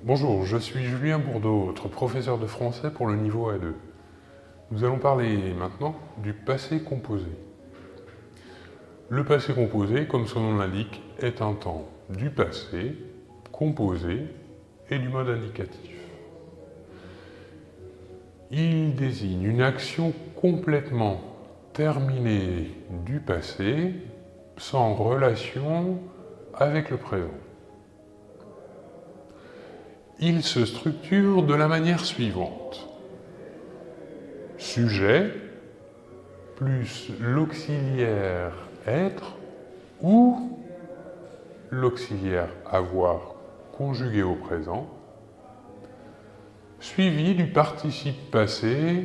Bonjour, je suis Julien Bourdeau, votre professeur de français pour le niveau A2. Nous allons parler maintenant du passé composé. Le passé composé, comme son nom l'indique, est un temps du passé, composé et du mode indicatif. Il désigne une action complètement terminée du passé, sans relation avec le présent. Il se structure de la manière suivante. Sujet plus l'auxiliaire être ou l'auxiliaire avoir conjugué au présent, suivi du participe passé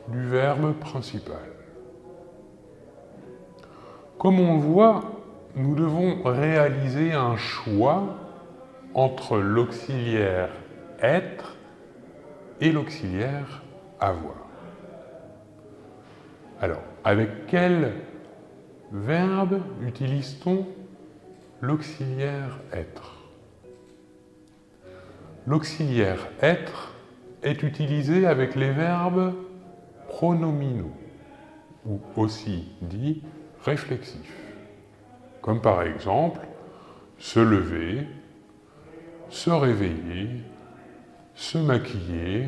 du verbe principal. Comme on le voit, nous devons réaliser un choix entre l'auxiliaire être et l'auxiliaire avoir. Alors, avec quel verbe utilise-t-on l'auxiliaire être? L'auxiliaire être est utilisé avec les verbes pronominaux, ou aussi dit réflexifs, comme par exemple se lever, se réveiller, se maquiller,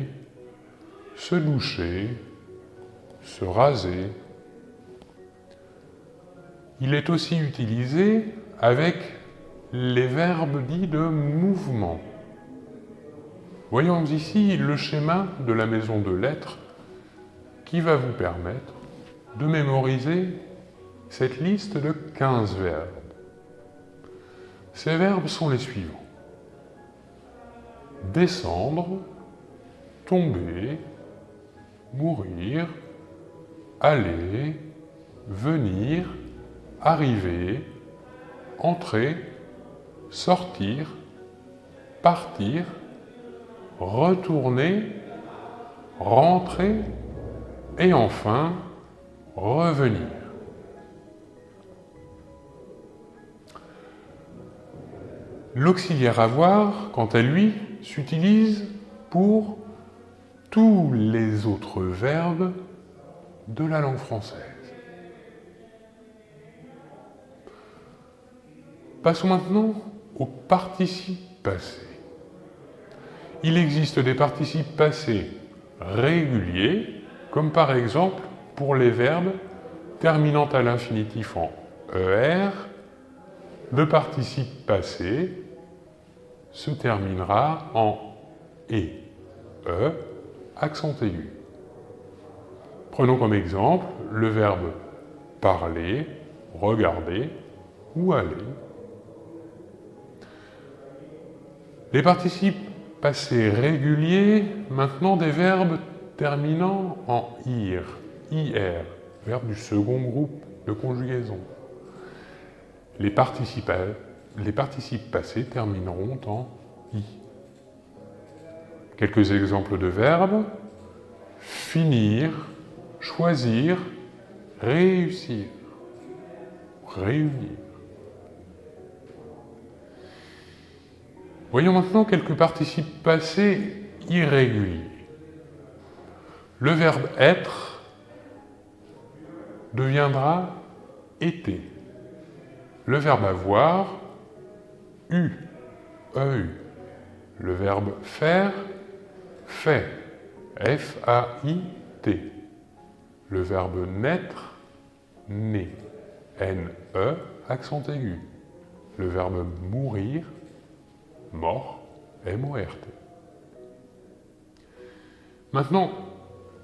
se doucher, se raser. Il est aussi utilisé avec les verbes dits de mouvement. Voyons ici le schéma de la maison de lettres qui va vous permettre de mémoriser cette liste de 15 verbes. Ces verbes sont les suivants. Descendre, tomber, mourir, aller, venir, arriver, entrer, sortir, partir, retourner, rentrer et enfin revenir. L'auxiliaire avoir, quant à lui, s'utilise pour tous les autres verbes de la langue française. Passons maintenant au participe passé. Il existe des participes passés réguliers, comme par exemple pour les verbes terminant à l'infinitif en ER, le participe passé se terminera en E, accent aigu. Prenons comme exemple le verbe parler, regarder ou aller. Les participes passés réguliers, maintenant des verbes terminant en IR, verbe du second groupe de conjugaison. Les participes passés termineront en I. Quelques exemples de verbes. Finir, choisir, réussir, réunir. Voyons maintenant quelques participes passés irréguliers. Le verbe être deviendra été. Le verbe avoir, eu. Le verbe faire, fait. F-A-I-T. Le verbe naître, né. N-E, accent aigu. Le verbe mourir, mort, M-O-R-T. Maintenant,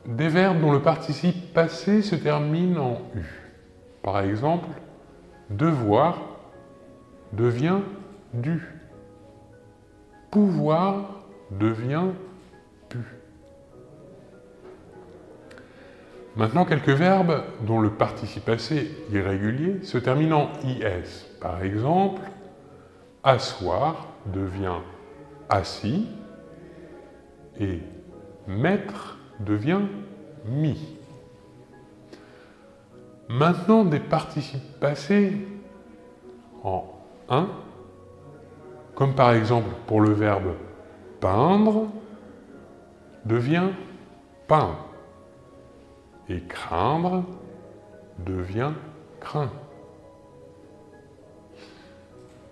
des verbes dont le participe passé se termine en U. Par exemple, devoir devient dû. Pouvoir devient pu. Maintenant, quelques verbes dont le participe passé irrégulier se termine en IS. Par exemple, asseoir devient assis et mettre devient mis. Maintenant, des participes passés en 1, comme par exemple pour le verbe peindre devient peint. Et craindre devient craint.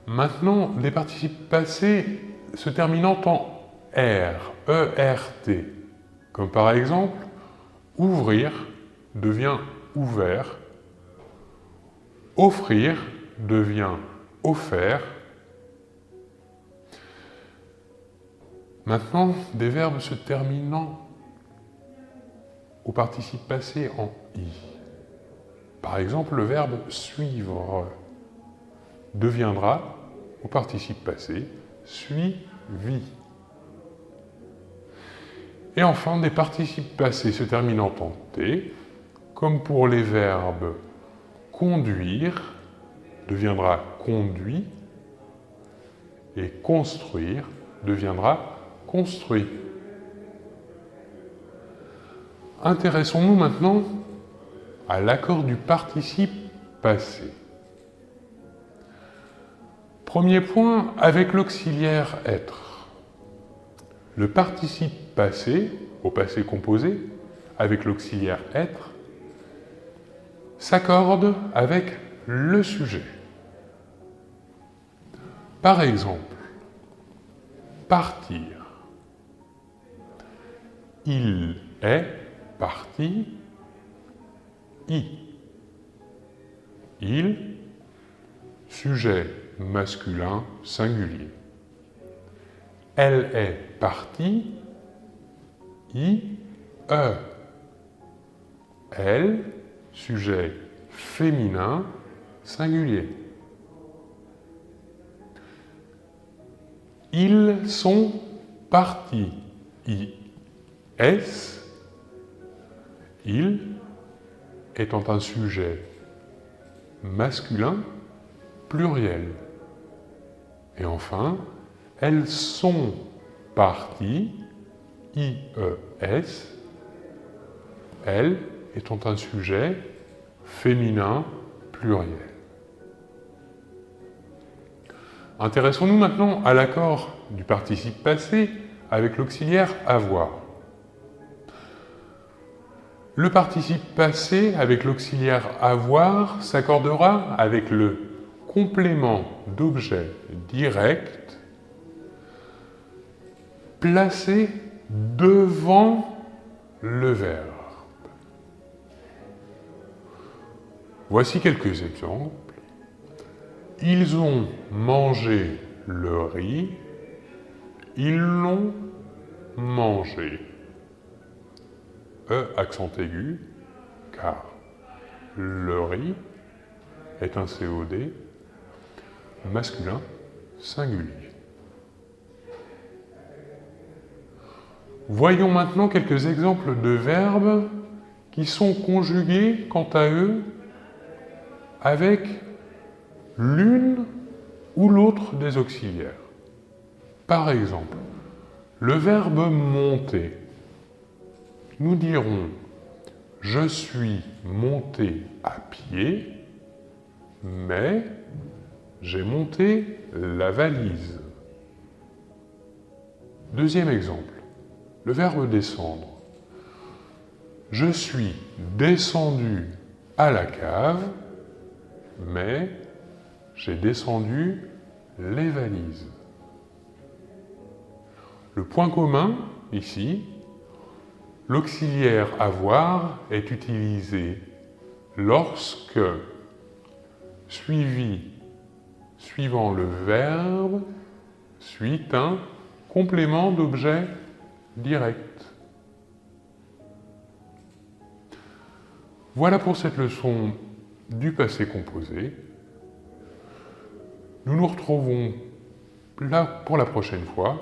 Maintenant, des participes passés se terminant en R, E-R-T, comme par exemple, ouvrir devient ouvert, offrir devient offert. Maintenant, des verbes se terminant au participe passé en I. Par exemple, le verbe suivre deviendra, au participe passé, suivi. Et enfin, des participes passés se terminant en T, comme pour les verbes conduire deviendra conduit et construire deviendra construit. Intéressons-nous maintenant à l'accord du participe passé. Premier point, avec l'auxiliaire être. Le participe passé, au passé composé, avec l'auxiliaire être, s'accorde avec le sujet. Par exemple, partir. Il est parti. Il, sujet masculin singulier. Elle est partie. Elle, sujet féminin singulier. Ils sont partis. Is, il étant un sujet masculin pluriel. Et enfin, elles sont parties, IES, elles étant un sujet féminin pluriel. Intéressons-nous maintenant à l'accord du participe passé avec l'auxiliaire avoir. Le participe passé avec l'auxiliaire avoir s'accordera avec le complément d'objet direct placé devant le verbe. Voici quelques exemples. Ils ont mangé le riz. Ils l'ont mangé. Accent aigu, car le riz est un COD masculin singulier. Voyons maintenant quelques exemples de verbes qui sont conjugués, quant à eux, avec l'une ou l'autre des auxiliaires. Par exemple, le verbe monter. Nous dirons « Je suis monté à pied, mais j'ai monté la valise. » Deuxième exemple, le verbe descendre. Je suis descendu à la cave, mais j'ai descendu les valises. Le point commun, ici, l'auxiliaire avoir est utilisé lorsque, suivant le verbe, suit un complément d'objet direct. Voilà pour cette leçon du passé composé. Nous nous retrouvons là pour la prochaine fois.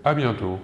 À bientôt.